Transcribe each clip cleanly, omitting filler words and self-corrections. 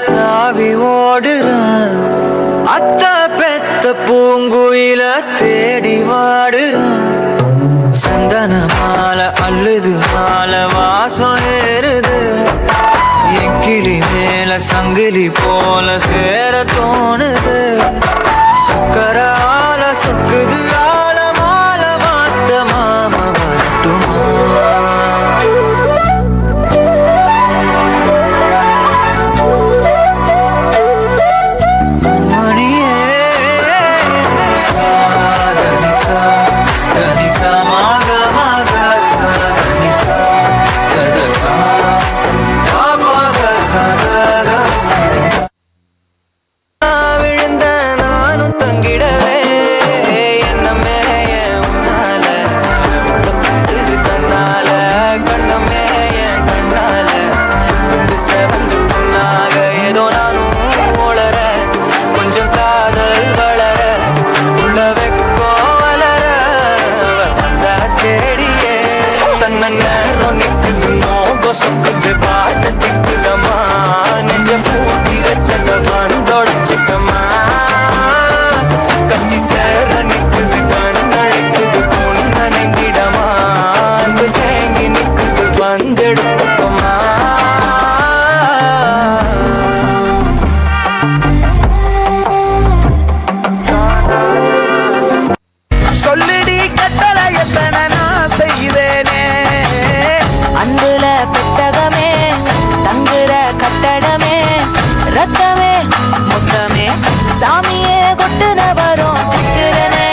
தாவி ஓடுறான். அத்த பெத்த பூங்குயில தேடி வாடுறான். சந்தன மாலை அள்ளுது மாலை வாசம் ஏறுது. என் கிளி மேல சங்கிலி போல சேர தோணுது. சக்கரால சொக்குது ஆல மால மாத்த மாம வரட்டுமா? மணியே சாதனிசா தனிசா மாக மாக சாதனிசா ததசா தாபாக சாதக சிதனிசா. விழுந்த நானும் தங்கிடவே என்னமே உன்னால தப்புது தன்னால கண்ணமே என் கண்ணால வந்து செவந்து புண்ணாக ஏதோ நானும் ஓளர கொஞ்சம் காதல் வளர உள்ள வெக்கோ வளர வந்த தேடியே தன்ன நேரம் நிக்குது மோக சொக்குது பாட்ட திக்குதமா நெஞ்ச பூட்டி வச்சத வந்தோடச்சுக்கமா கச்சி சேர நிக்குது கண்ணழைக்குது பொண்ண நெங்கிடமா அன்பு தேங்கி நிக்குது வந்தெடுப்பமா. சொல்லடி கட்டளை எத்தனை நான் செய்வேனே. அந்துல பெட்டகமே தங்குற கட்டடமே ரத்தமே முத்தமே சாமியே கொட்டுன வரும் திக்கிறனே.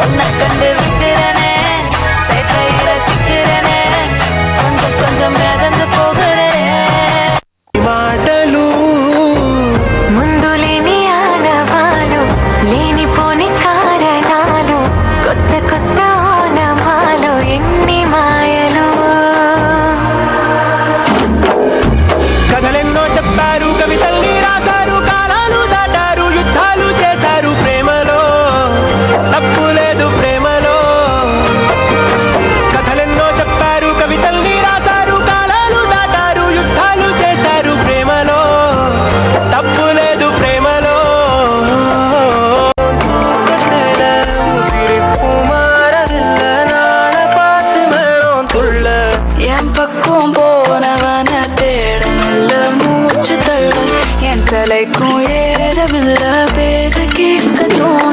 உன்னை கண்டு விக்கிறனே சேட்டையில சிக்கிறனே கொஞ்சம் கொஞ்சம் மிதந்து போகிறனே. మాటలు ముందు లేని ఆడవాళ్ళు లేనిపోని కారణాలు కొత్త కొత్త ఓనమాలు ఎన్ని మాయలు. కథలెన్నో చెప్పారు కవితల్ని రాశారు కాలాలు దాటారు యుద్ధాలు చేశారు ప్రేమలో తప్పు లేదు ప్రేమలో. కథలెన్నో చెప్పారు కవితల్ని రాశారు కాలాలు దాటారు యుద్ధాలు చేశారు ప్రేమలో తప్పు లేదు ప్రేమలో. தூக்கத்துல உசிரிப்பு மாறவில்லை நாள பார்த்து மேளம் துள்ள. என் பக்கம் போனவன தேடமில்ல மூச்சு தள்ள என் தலைக்கும் ஏறவில்லை பேர கேட்க தோண